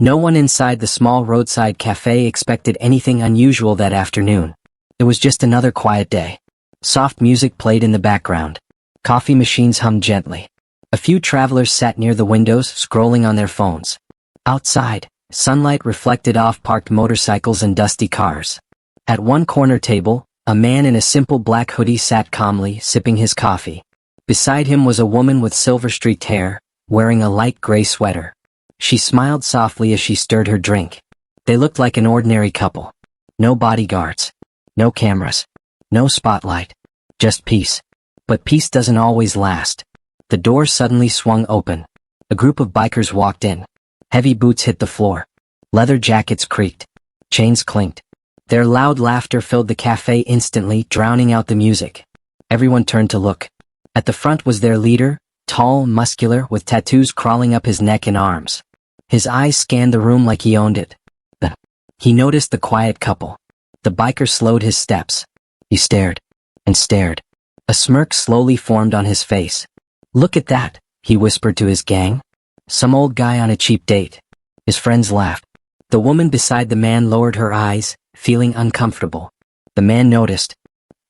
No one inside the small roadside cafe expected anything unusual that afternoon. It was just another quiet day. Soft music played in the background. Coffee machines hummed gently. A few travelers sat near the windows, scrolling on their phones. Outside, sunlight reflected off parked motorcycles and dusty cars. At one corner table, a man in a simple black hoodie sat calmly, sipping his coffee. Beside him was a woman with silver-streaked hair, wearing a light gray sweater. She smiled softly as she stirred her drink. They looked like an ordinary couple. No bodyguards. No cameras. No spotlight. Just peace. But peace doesn't always last. The door suddenly swung open. A group of bikers walked in. Heavy boots hit the floor. Leather jackets creaked. Chains clinked. Their loud laughter filled the cafe instantly, drowning out the music. Everyone turned to look. At the front was their leader, tall, muscular, with tattoos crawling up his neck and arms. His eyes scanned the room like he owned it. Then, he noticed the quiet couple. The biker slowed his steps. He stared and stared. A smirk slowly formed on his face. "Look at that," he whispered to his gang. "Some old guy on a cheap date." His friends laughed. The woman beside the man lowered her eyes, feeling uncomfortable. The man noticed.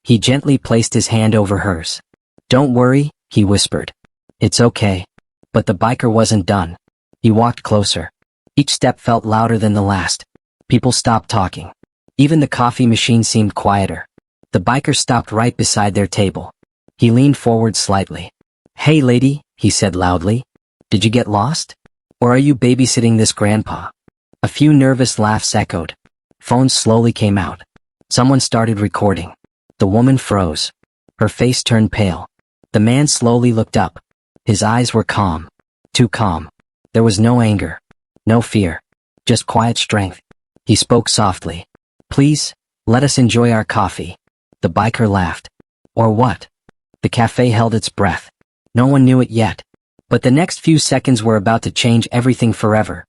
He gently placed his hand over hers. "Don't worry," he whispered. "It's okay." But the biker wasn't done. He walked closer. Each step felt louder than the last. People stopped talking. Even the coffee machine seemed quieter. The biker stopped right beside their table. He leaned forward slightly. "Hey lady," he said loudly. "Did you get lost? Or are you babysitting this grandpa?" A few nervous laughs echoed. Phones slowly came out. Someone started recording. The woman froze. Her face turned pale. The man slowly looked up. His eyes were calm. Too calm. There was no anger. No fear. Just quiet strength. He spoke softly. "Please, let us enjoy our coffee." The biker laughed. Or what? The cafe held its breath. No one knew it yet. But the next few seconds were about to change everything forever.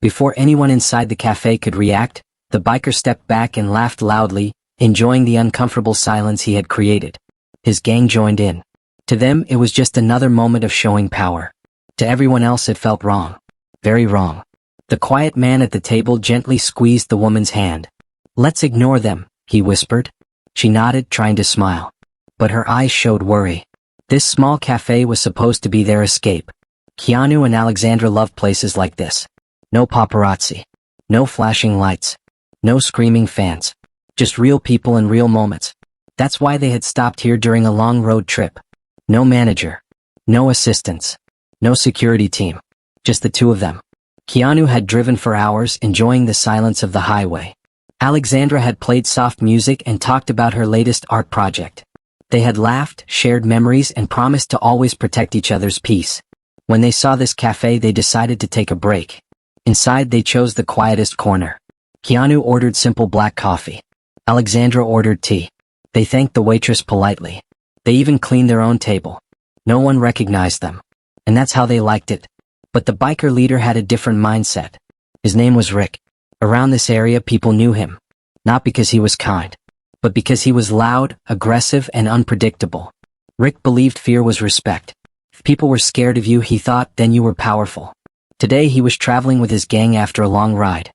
Before anyone inside the cafe could react, the biker stepped back and laughed loudly, enjoying the uncomfortable silence he had created. His gang joined in. To them, it was just another moment of showing power. To everyone else, it felt wrong. Very wrong. The quiet man at the table gently squeezed the woman's hand. "Let's ignore them," he whispered. She nodded, trying to smile. But her eyes showed worry. This small cafe was supposed to be their escape. Keanu and Alexandra loved places like this. No paparazzi. No flashing lights. No screaming fans. Just real people and real moments. That's why they had stopped here during a long road trip. No manager. No assistants. No security team. Just the two of them. Keanu had driven for hours, enjoying the silence of the highway. Alexandra had played soft music and talked about her latest art project. They had laughed, shared memories, and promised to always protect each other's peace. When they saw this cafe, they decided to take a break. Inside, they chose the quietest corner. Keanu ordered simple black coffee. Alexandra ordered tea. They thanked the waitress politely. They even cleaned their own table. No one recognized them. And that's how they liked it. But the biker leader had a different mindset. His name was Rick. Around this area, people knew him. Not because he was kind, but because he was loud, aggressive, and unpredictable. Rick believed fear was respect. If people were scared of you, he thought, then you were powerful. Today he was traveling with his gang after a long ride.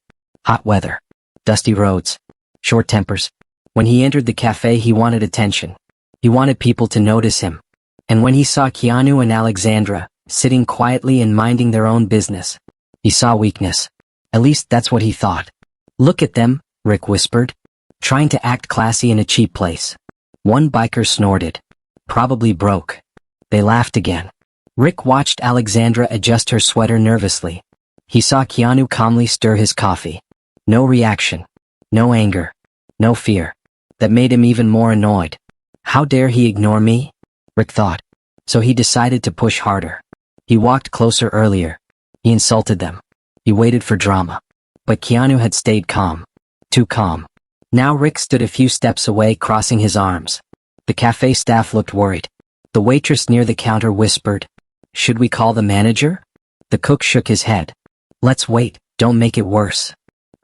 Hot weather. Dusty roads. Short tempers. When he entered the cafe, he wanted attention. He wanted people to notice him. And when he saw Keanu and Alexandra, sitting quietly and minding their own business, he saw weakness. At least that's what he thought. "Look at them," Rick whispered. "Trying to act classy in a cheap place." One biker snorted. "Probably broke." They laughed again. Rick watched Alexandra adjust her sweater nervously. He saw Keanu calmly stir his coffee. No reaction. No anger. No fear. That made him even more annoyed. How dare he ignore me? Rick thought. So he decided to push harder. He walked closer earlier. He insulted them. He waited for drama. But Keanu had stayed calm. Too calm. Now Rick stood a few steps away, crossing his arms. The cafe staff looked worried. The waitress near the counter whispered, "Should we call the manager?" The cook shook his head. "Let's wait, don't make it worse."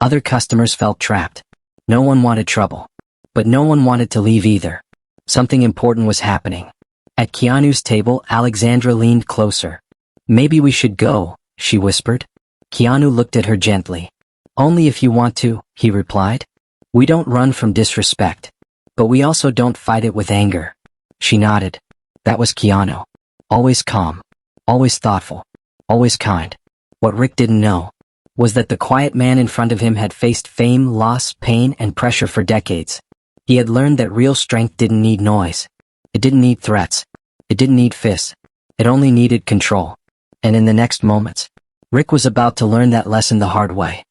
Other customers felt trapped. No one wanted trouble. But no one wanted to leave either. Something important was happening. At Keanu's table, Alexandra leaned closer. "Maybe we should go," she whispered. Keanu looked at her gently. Only if you want to, he replied. We don't run from disrespect. But we also don't fight it with anger. She nodded. That was Keanu. Always calm. Always thoughtful. Always kind. What Rick didn't know was that the quiet man in front of him had faced fame, loss, pain, and pressure for decades. He had learned that real strength didn't need noise. It didn't need threats. It didn't need fists. It only needed control. And in the next moments, Rick was about to learn that lesson the hard way.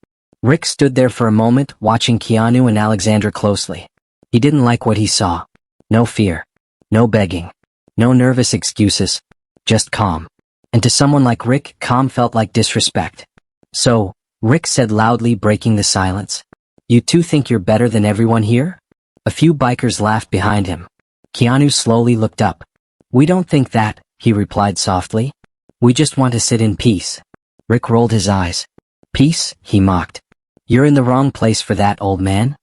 Rick stood there for a moment, watching Keanu and Alexandra closely. He didn't like what he saw. No fear. No begging. No nervous excuses. Just calm. And to someone like Rick, calm felt like disrespect. So, Rick said loudly, breaking the silence. You two think you're better than everyone here? A few bikers laughed behind him. Keanu slowly looked up. We don't think that, he replied softly. We just want to sit in peace. Rick rolled his eyes. Peace? He mocked. You're in the wrong place for that, old man.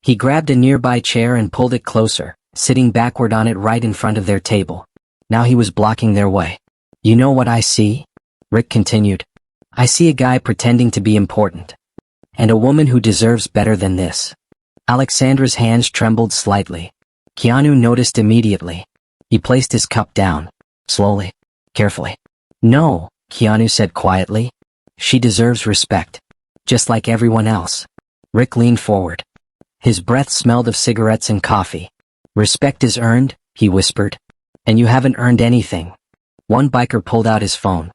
He grabbed a nearby chair and pulled it closer, sitting backward on it right in front of their table. Now he was blocking their way. You know what I see? Rick continued. I see a guy pretending to be important. And a woman who deserves better than this. Alexandra's hands trembled slightly. Keanu noticed immediately. He placed his cup down. Slowly. Carefully. No, Keanu said quietly. She deserves respect. Just like everyone else. Rick leaned forward. His breath smelled of cigarettes and coffee. Respect is earned, he whispered. And you haven't earned anything. One biker pulled out his phone.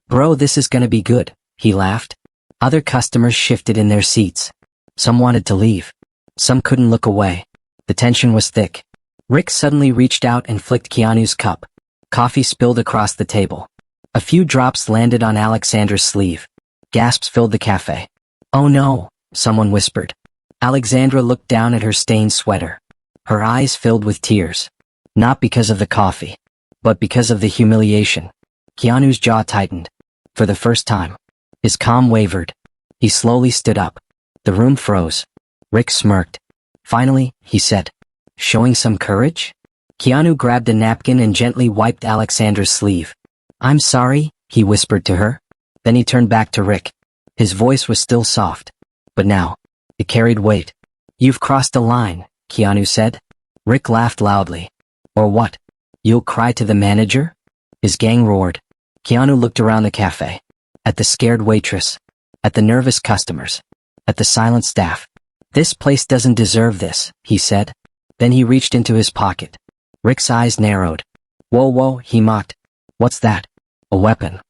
Bro, this is gonna be good, he laughed. Other customers shifted in their seats. Some wanted to leave. Some couldn't look away. The tension was thick. Rick suddenly reached out and flicked Keanu's cup. Coffee spilled across the table. A few drops landed on Alexandra's sleeve. Gasps filled the cafe. Oh no, someone whispered. Alexandra looked down at her stained sweater. Her eyes filled with tears. Not because of the coffee, but because of the humiliation. Keanu's jaw tightened. For the first time. His calm wavered. He slowly stood up. The room froze. Rick smirked. Finally, he said. Showing some courage? Keanu grabbed a napkin and gently wiped Alexandra's sleeve. I'm sorry, he whispered to her. Then he turned back to Rick. His voice was still soft. But now, it carried weight. You've crossed a line, Keanu said. Rick laughed loudly. Or what? You'll cry to the manager? His gang roared. Keanu looked around the cafe. At the scared waitress. At the nervous customers. At the silent staff. This place doesn't deserve this, he said. Then he reached into his pocket. Rick's eyes narrowed. Whoa, he mocked. What's that? A weapon.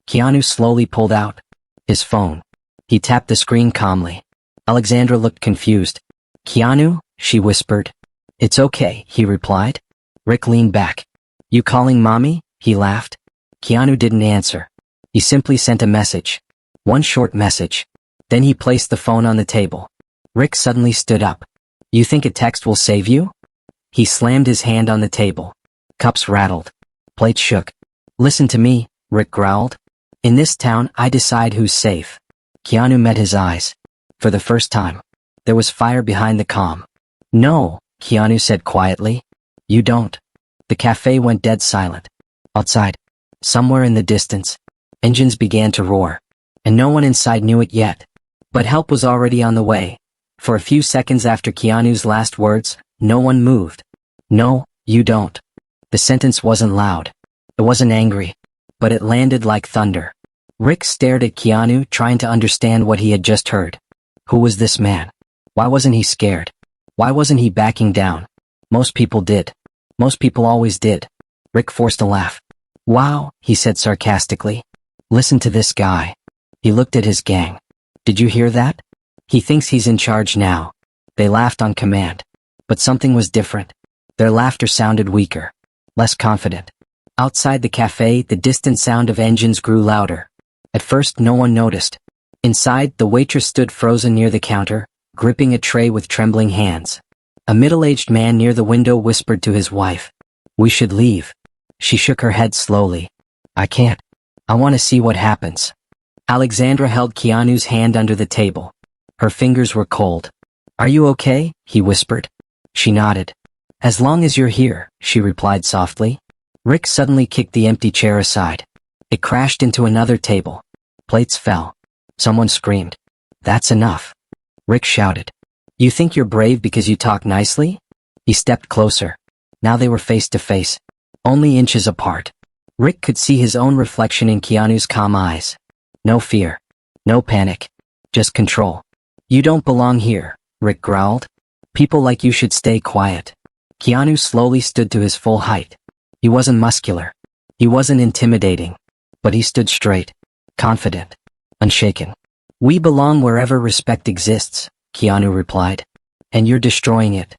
Keanu slowly pulled out his phone. He tapped the screen calmly. Alexandra looked confused. Keanu? She whispered. It's okay, he replied. Rick leaned back. You calling mommy? He laughed. Keanu didn't answer. He simply sent a message. One short message. Then he placed the phone on the table. Rick suddenly stood up. You think a text will save you? He slammed his hand on the table. Cups rattled. Plates shook. Listen to me, Rick growled. In this town, I decide who's safe. Keanu met his eyes. For the first time, there was fire behind the calm. No, Keanu said quietly. You don't. The cafe went dead silent. Outside, somewhere in the distance, engines began to roar. And no one inside knew it yet. But help was already on the way. For a few seconds after Keanu's last words, no one moved. No, you don't. The sentence wasn't loud. It wasn't angry. But it landed like thunder. Rick stared at Keanu, trying to understand what he had just heard. Who was this man? Why wasn't he scared? Why wasn't he backing down? Most people did. Most people always did. Rick forced a laugh. Wow, he said sarcastically. Listen to this guy. He looked at his gang. Did you hear that? He thinks he's in charge now. They laughed on command. But something was different. Their laughter sounded weaker. Less confident. Outside the cafe, the distant sound of engines grew louder. At first, no one noticed. Inside, the waitress stood frozen near the counter, gripping a tray with trembling hands. A middle-aged man near the window whispered to his wife. We should leave. She shook her head slowly. I can't. I want to see what happens. Alexandra held Keanu's hand under the table. Her fingers were cold. Are you okay? He whispered. She nodded. As long as you're here, she replied softly. Rick suddenly kicked the empty chair aside. It crashed into another table. Plates fell. Someone screamed. That's enough. Rick shouted. You think you're brave because you talk nicely? He stepped closer. Now they were face to face, only inches apart. Rick could see his own reflection in Keanu's calm eyes. No fear. No panic. Just control. You don't belong here, Rick growled. People like you should stay quiet. Keanu slowly stood to his full height. He wasn't muscular. He wasn't intimidating. But he stood straight, confident, unshaken. We belong wherever respect exists, Keanu replied. And you're destroying it.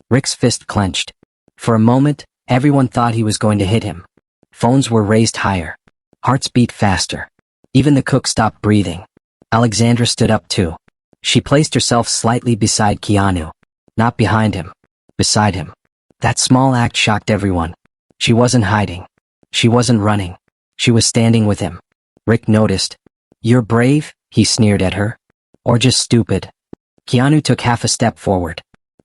Rick's fist clenched. For a moment, everyone thought he was going to hit him. Phones were raised higher. Hearts beat faster. Even the cook stopped breathing. Alexandra stood up too. She placed herself slightly beside Keanu. Not behind him. Beside him. That small act shocked everyone. She wasn't hiding. She wasn't running. She was standing with him. Rick noticed. You're brave, he sneered at her. Or just stupid. Keanu took half a step forward.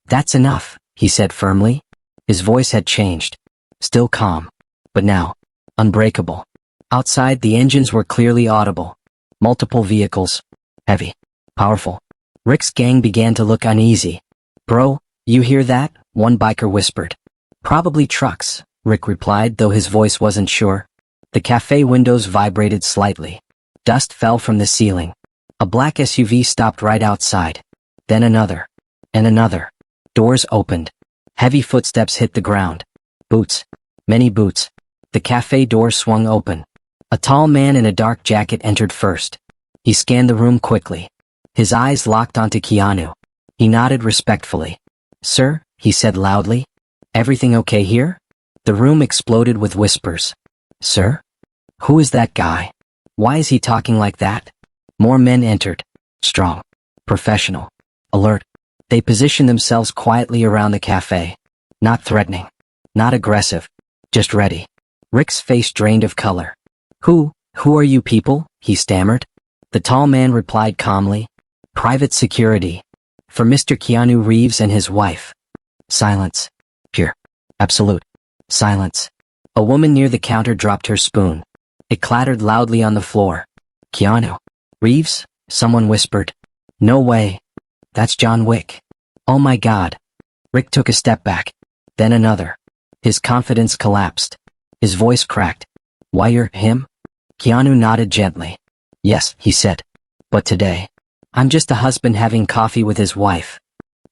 That's enough, he said firmly. His voice had changed. Still calm. But now, unbreakable. Outside, the engines were clearly audible. Multiple vehicles. Heavy. Powerful. Rick's gang began to look uneasy. Bro, you hear that? One biker whispered. Probably trucks, Rick replied, though his voice wasn't sure. The cafe windows vibrated slightly. Dust fell from the ceiling. A black SUV stopped right outside. Then another. And another. Doors opened. Heavy footsteps hit the ground. Boots. Many boots. The cafe door swung open. A tall man in a dark jacket entered first. He scanned the room quickly. His eyes locked onto Keanu. He nodded respectfully. Sir, he said loudly. Everything okay here? The room exploded with whispers. Sir? Who is that guy? Why is he talking like that? More men entered. Strong. Professional. Alert. They positioned themselves quietly around the cafe. Not threatening. Not aggressive. Just ready. Rick's face drained of color. Who are you people? He stammered. The tall man replied calmly. Private security. For Mr. Keanu Reeves and his wife. Silence. Pure. Absolute. Silence. A woman near the counter dropped her spoon. It clattered loudly on the floor. Keanu Reeves? Someone whispered. No way. That's John Wick. Oh my God. Rick took a step back. Then another. His confidence collapsed. His voice cracked. Why you're him? Keanu nodded gently. Yes, he said. But today, I'm just a husband having coffee with his wife.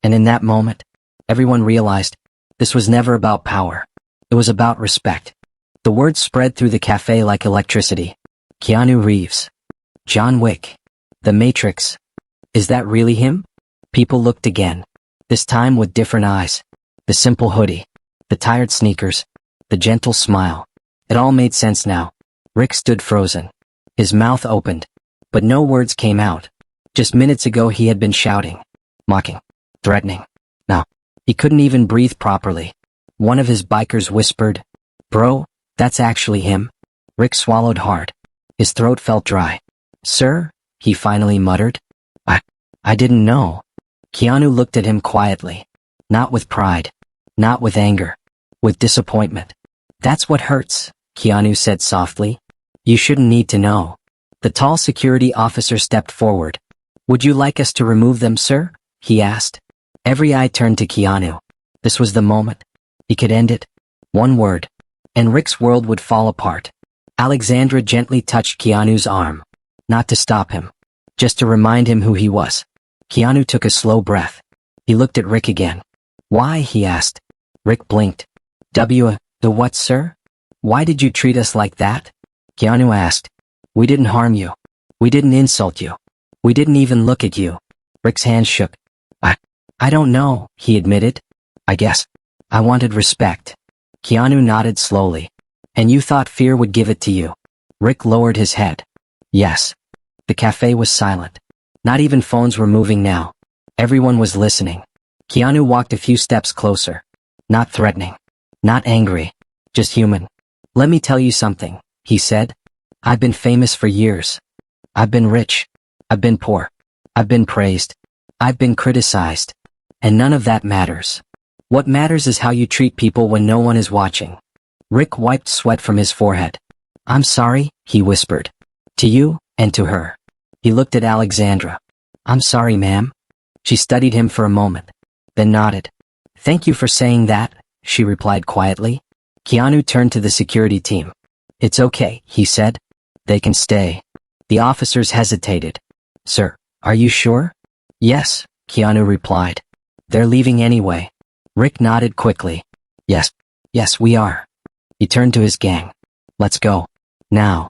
And in that moment, everyone realized this was never about power. It was about respect. The words spread through the cafe like electricity. Keanu Reeves. John Wick. The Matrix. Is that really him? People looked again. This time with different eyes. The simple hoodie. The tired sneakers. The gentle smile. It all made sense now. Rick stood frozen. His mouth opened. But no words came out. Just minutes ago he had been shouting. Mocking. Threatening. Now, he couldn't even breathe properly. One of his bikers whispered. Bro, that's actually him. Rick swallowed hard. His throat felt dry. Sir, he finally muttered. I didn't know. Keanu looked at him quietly. Not with pride. Not with anger. With disappointment. That's what hurts, Keanu said softly. You shouldn't need to know. The tall security officer stepped forward. Would you like us to remove them, sir? He asked. Every eye turned to Keanu. This was the moment. He could end it. One word. And Rick's world would fall apart. Alexandra gently touched Keanu's arm. Not to stop him. Just to remind him who he was. Keanu took a slow breath. He looked at Rick again. Why? He asked. Rick blinked. The what, sir? Why did you treat us like that? Keanu asked. We didn't harm you. We didn't insult you. We didn't even look at you. Rick's hand shook. I don't know, he admitted. I guess. I wanted respect. Keanu nodded slowly. And you thought fear would give it to you. Rick lowered his head. Yes. The cafe was silent. Not even phones were moving now. Everyone was listening. Keanu walked a few steps closer. Not threatening. Not angry. Just human. Let me tell you something, he said. I've been famous for years. I've been rich. I've been poor. I've been praised. I've been criticized. And none of that matters. What matters is how you treat people when no one is watching. Rick wiped sweat from his forehead. I'm sorry, he whispered. To you, and to her. He looked at Alexandra. "I'm sorry, ma'am." She studied him for a moment, then nodded. "Thank you for saying that," she replied quietly. Keanu turned to the security team. "It's okay," he said. "They can stay." The officers hesitated. "Sir, are you sure?" "Yes," Keanu replied. "They're leaving anyway." Rick nodded quickly. Yes, we are." He turned to his gang. "Let's go. Now."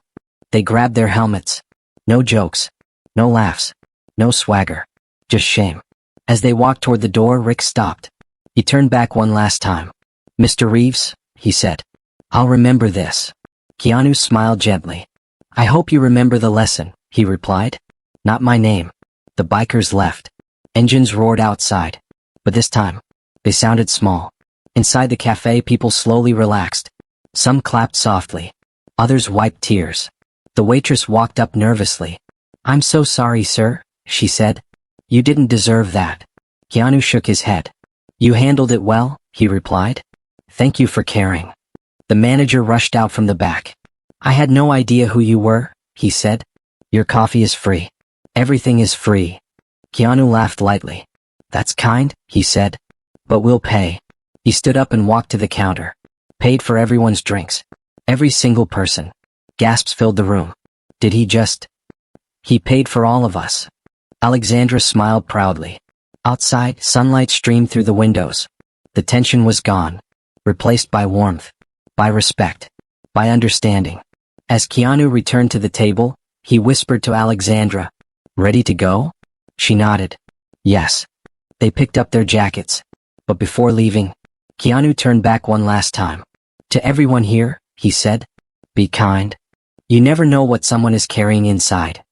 They grabbed their helmets. No jokes. No laughs. No swagger. Just shame. As they walked toward the door, Rick stopped. He turned back one last time. "Mr. Reeves," he said. "I'll remember this." Keanu smiled gently. "I hope you remember the lesson," he replied. "Not my name." The bikers left. Engines roared outside. But this time, they sounded small. Inside the cafe, people slowly relaxed. Some clapped softly. Others wiped tears. The waitress walked up nervously. "I'm so sorry, sir," she said. "You didn't deserve that." Keanu shook his head. "You handled it well," he replied. "Thank you for caring." The manager rushed out from the back. "I had no idea who you were," he said. "Your coffee is free. Everything is free." Keanu laughed lightly. "That's kind," he said. "But we'll pay." He stood up and walked to the counter. Paid for everyone's drinks. Every single person. Gasps filled the room. Did he just... He paid for all of us. Alexandra smiled proudly. Outside, sunlight streamed through the windows. The tension was gone. Replaced by warmth. By respect. By understanding. As Keanu returned to the table, he whispered to Alexandra, "Ready to go?" She nodded. "Yes." They picked up their jackets. But before leaving, Keanu turned back one last time. "To everyone here," he said, "be kind. You never know what someone is carrying inside."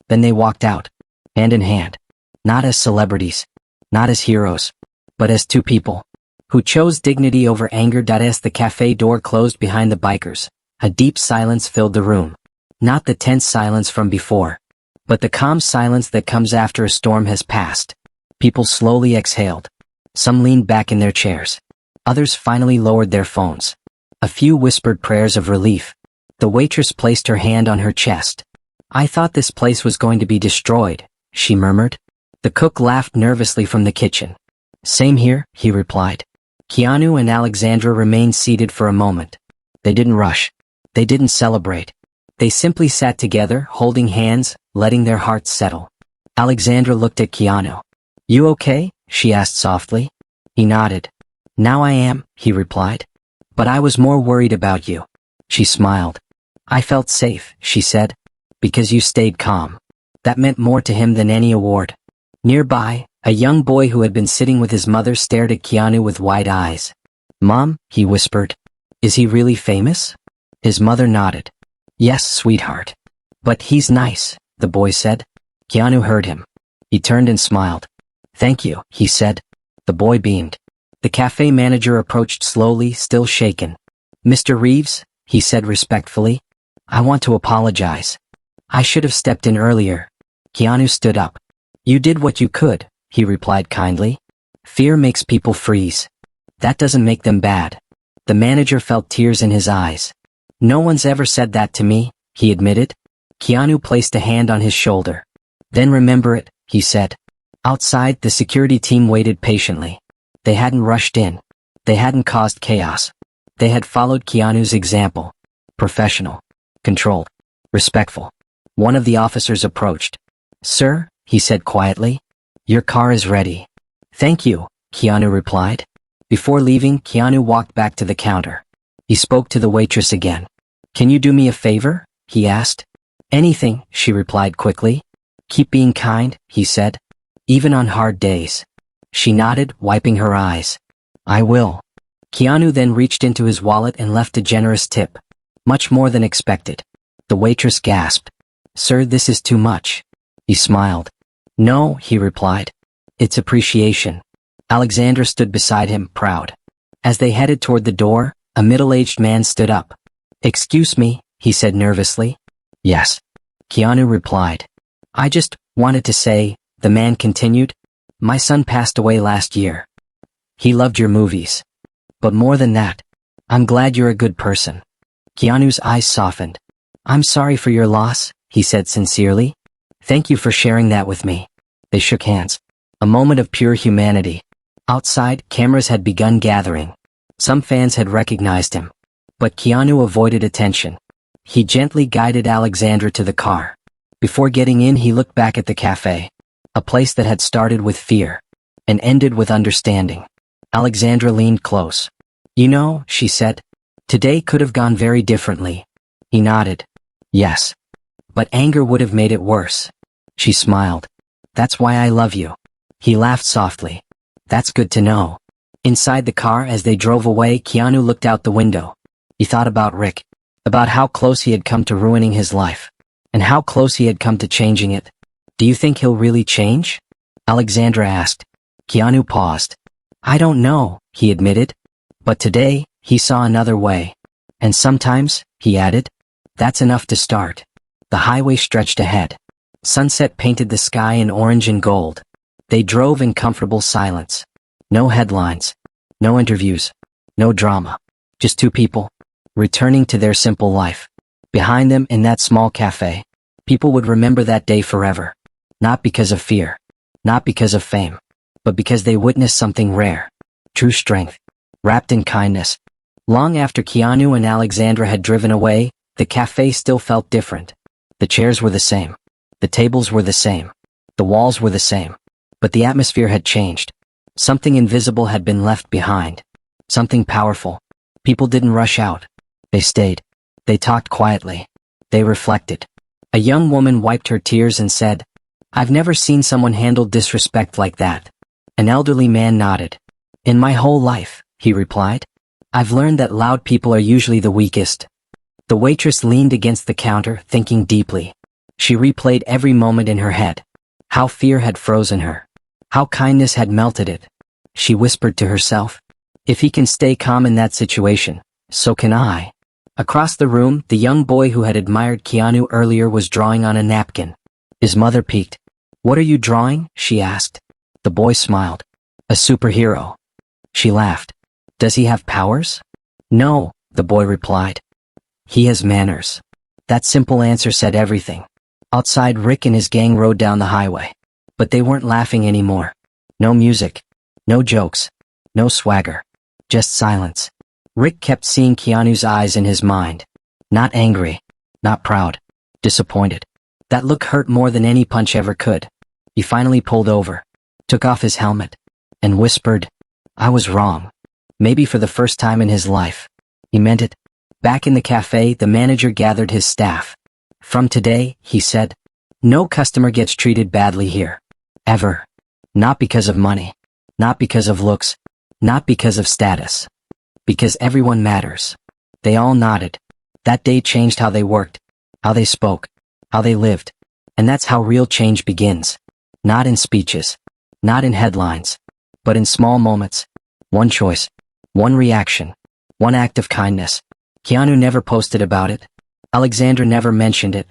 Then they walked out, hand in hand. Not as celebrities. Not as heroes. But as two people. Who chose dignity over anger. As the cafe door closed behind the bikers, a deep silence filled the room. Not the tense silence from before, but the calm silence that comes after a storm has passed. People slowly exhaled. Some leaned back in their chairs. Others finally lowered their phones. A few whispered prayers of relief. The waitress placed her hand on her chest. "I thought this place was going to be destroyed," she murmured. The cook laughed nervously from the kitchen. "Same here," he replied. Keanu and Alexandra remained seated for a moment. They didn't rush. They didn't celebrate. They simply sat together, holding hands, letting their hearts settle. Alexandra looked at Keanu. "You okay?" she asked softly. He nodded. "Now I am," he replied. "But I was more worried about you." She smiled. "I felt safe," she said, "because you stayed calm." That meant more to him than any award. Nearby, a young boy who had been sitting with his mother stared at Keanu with wide eyes. "Mom," he whispered, "is he really famous?" His mother nodded. "Yes, sweetheart." "But he's nice," the boy said. Keanu heard him. He turned and smiled. "Thank you," he said. The boy beamed. The cafe manager approached slowly, still shaken. "Mr. Reeves," he said respectfully, "I want to apologize. I should have stepped in earlier." Keanu stood up. "You did what you could," he replied kindly. "Fear makes people freeze. That doesn't make them bad." The manager felt tears in his eyes. "No one's ever said that to me," he admitted. Keanu placed a hand on his shoulder. "Then remember it," he said. Outside, the security team waited patiently. They hadn't rushed in. They hadn't caused chaos. They had followed Keanu's example. Professional. Controlled. Respectful. One of the officers approached. "Sir," he said quietly, "your car is ready." "Thank you," Keanu replied. Before leaving, Keanu walked back to the counter. He spoke to the waitress again. "Can you do me a favor?" he asked. "Anything," she replied quickly. "Keep being kind," he said. "Even on hard days." She nodded, wiping her eyes. "I will." Keanu then reached into his wallet and left a generous tip. Much more than expected. The waitress gasped. "Sir, this is too much." He smiled. "No," he replied. "It's appreciation." Alexandra stood beside him, proud. As they headed toward the door, a middle-aged man stood up. "Excuse me," he said nervously. "Yes." Keanu replied. "I just wanted to say," the man continued, "my son passed away last year. He loved your movies. But more than that, I'm glad you're a good person." Keanu's eyes softened. "I'm sorry for your loss," he said sincerely. Thank you for sharing that with me. They shook hands. A moment of pure humanity. Outside, cameras had begun gathering. Some fans had recognized him. But Keanu avoided attention. He gently guided Alexandra to the car. Before getting in, he looked back at the cafe. A place that had started with fear and ended with understanding. Alexandra leaned close. You know, she said, today could have gone very differently. He nodded. Yes. But anger would have made it worse. She smiled. That's why I love you. He laughed softly. That's good to know. Inside the car, as they drove away, Keanu looked out the window. He thought about Rick, about how close he had come to ruining his life, and how close he had come to changing it. Do you think he'll really change? Alexandra asked. Keanu paused. I don't know, he admitted. But today, he saw another way. And sometimes, he added, that's enough to start. The highway stretched ahead. Sunset painted the sky in orange and gold. They drove in comfortable silence. No headlines. No interviews. No drama. Just two people, returning to their simple life. Behind them, in that small cafe, people would remember that day forever. Not because of fear. Not because of fame. But because they witnessed something rare. True strength. Wrapped in kindness. Long after Keanu and Alexandra had driven away, the cafe still felt different. The chairs were the same. The tables were the same. The walls were the same. But the atmosphere had changed. Something invisible had been left behind. Something powerful. People didn't rush out. They stayed. They talked quietly. They reflected. A young woman wiped her tears and said, I've never seen someone handle disrespect like that. An elderly man nodded. In my whole life, he replied, I've learned that loud people are usually the weakest. The waitress leaned against the counter, thinking deeply. She replayed every moment in her head. How fear had frozen her. How kindness had melted it. She whispered to herself, if he can stay calm in that situation, so can I. Across the room, the young boy who had admired Keanu earlier was drawing on a napkin. His mother peeked. What are you drawing? She asked. The boy smiled. A superhero. She laughed. Does he have powers? No, the boy replied. He has manners. That simple answer said everything. Outside, Rick and his gang rode down the highway. But they weren't laughing anymore. No music. No jokes. No swagger. Just silence. Rick kept seeing Keanu's eyes in his mind. Not angry. Not proud. Disappointed. That look hurt more than any punch ever could. He finally pulled over, took off his helmet, and whispered, I was wrong. Maybe for the first time in his life. He meant it. Back in the cafe, the manager gathered his staff. From today, he said, no customer gets treated badly here. Ever. Not because of money. Not because of looks. Not because of status. Because everyone matters. They all nodded. That day changed how they worked, how they spoke, how they lived. And that's how real change begins. Not in speeches. Not in headlines. But in small moments. One choice. One reaction. One act of kindness. Keanu never posted about it. Alexandra never mentioned it.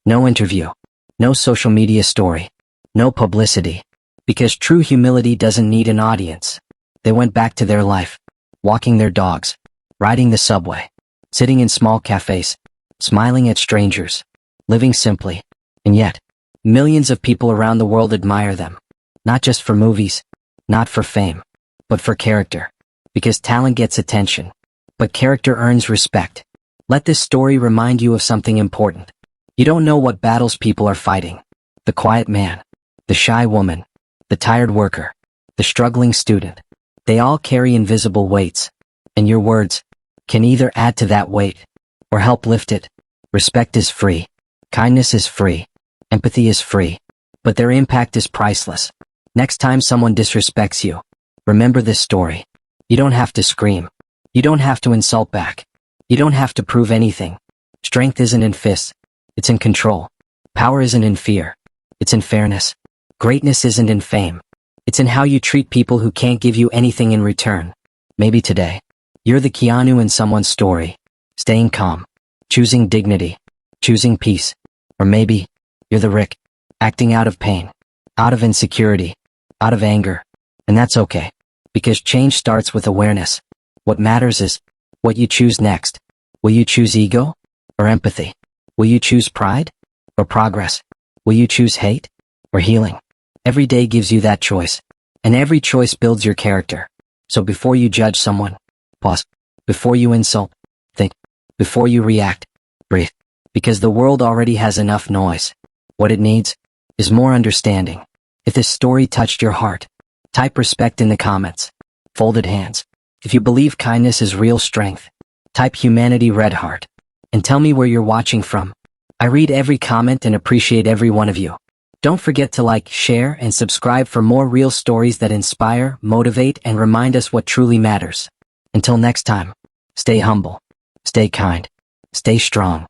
No interview. No social media story. No publicity. Because true humility doesn't need an audience. They went back to their life. Walking their dogs. Riding the subway. Sitting in small cafes. Smiling at strangers. Living simply. And yet, millions of people around the world admire them. Not just for movies. Not for fame. But for character. Because talent gets attention. But character earns respect. Let this story remind you of something important. You don't know what battles people are fighting. The quiet man. The shy woman. The tired worker. The struggling student. They all carry invisible weights. And your words can either add to that weight or help lift it. Respect is free. Kindness is free. Empathy is free. But their impact is priceless. Next time someone disrespects you, remember this story. You don't have to scream. You don't have to insult back. You don't have to prove anything. Strength isn't in fists. It's in control. Power isn't in fear. It's in fairness. Greatness isn't in fame. It's in how you treat people who can't give you anything in return. Maybe today, you're the Keanu in someone's story. Staying calm. Choosing dignity. Choosing peace. Or maybe, you're the Rick. Acting out of pain. Out of insecurity. Out of anger. And that's okay. Because change starts with awareness. What matters is what you choose next. Will you choose ego or empathy? Will you choose pride or progress? Will you choose hate or healing? Every day gives you that choice, and every choice builds your character. So before you judge someone, pause. Before you insult, think. Before you react, breathe. Because the world already has enough noise. What it needs is more understanding. If this story touched your heart, type respect in the comments. Folded hands. If you believe kindness is real strength, type humanity red heart. And tell me where you're watching from. I read every comment and appreciate every one of you. Don't forget to like, share, and subscribe for more real stories that inspire, motivate, and remind us what truly matters. Until next time, stay humble, stay kind, stay strong.